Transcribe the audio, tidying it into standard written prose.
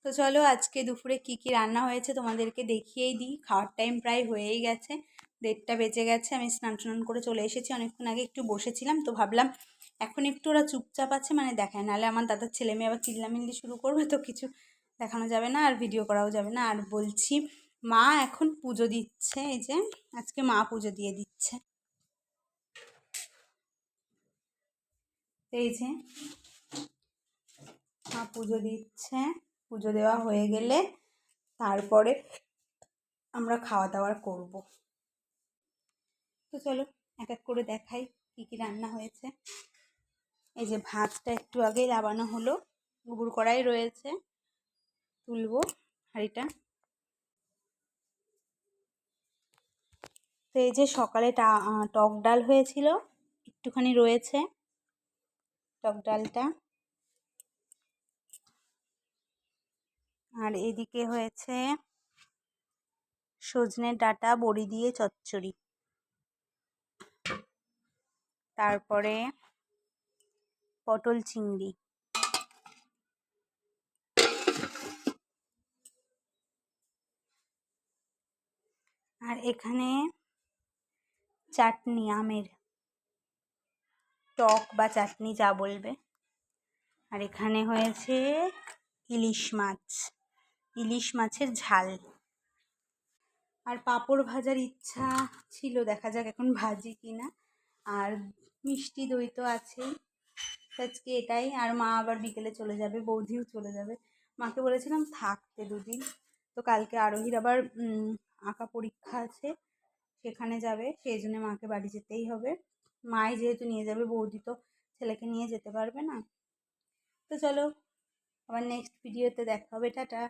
তো চলো আজকে দুপুরে কি কি রান্না হয়েছে তোমাদেরকে দেখিয়েই দিই। খাওয়ার টাইম প্রায় হয়েই গেছে, 1:30 বেজে গেছে। আমি স্নান করে চলে এসেছি, অনেকক্ষণ আগে একটু বসেছিলাম, তো ভাবলাম এখন একটু ওরা চুপচাপ আছে মানে দেখায়, নাহলে আমার দাদার ছেলে মেয়ে আবার চিল্লামিল্লি শুরু করবে, তো কিছু দেখানো যাবে না আর ভিডিও করাও যাবে না। আর বলছি, মা এখন পুজো দিচ্ছে, এই যে আজকে মা পুজো দিয়ে দিচ্ছে। এই যে মা পুজো দিচ্ছে, পুজো দেওয়া হয়ে গেলে তারপরে আমরা খাওয়া দাওয়া করব। তো চলো এক এক করে দেখাই কি কি রান্না হয়েছে। এই যে ভাতটা একটু আগেই লাবানো হলো, গুবুর কড়াই রয়েছে, তুলবো হাঁড়িটা। তো এই যে সকালে টক ডাল হয়েছিল, একটুখানি রয়েছে টক ডালটা। আর এদিকে হয়েছে সজনে ডাঁটা বড়ি দিয়ে চচ্চড়ি, তারপরে পটল চিংড়ি, আর এখানে চাটনি, আমের টক বা চাটনি যা বলবে। আর এখানে হয়েছে ইলিশ মাছ, ইলিশ মাছের ঝাল। আর পাঁপড় ভাজার ইচ্ছা ছিল, দেখা যাক এখন ভাজি কিনা। আর মিষ্টি দই তো আছেই, আজকে এটাই। আর মা আবার বিকেলে চলে যাবে, বৌদিও চলে যাবে। মাকে বলেছিলাম থাকতে 2 দিন, তো কালকে আরোহীর আবার আঁকা পরীক্ষা আছে, সেখানে যাবে, সেই জন্য মাকে বাড়ি যেতেই হবে। মাই যেহেতু নিয়ে যাবে, বৌদি তো ছেলেকে নিয়ে যেতে পারবে না। তো চলো আবার নেক্সট ভিডিওতে দেখা হবে, টাটা।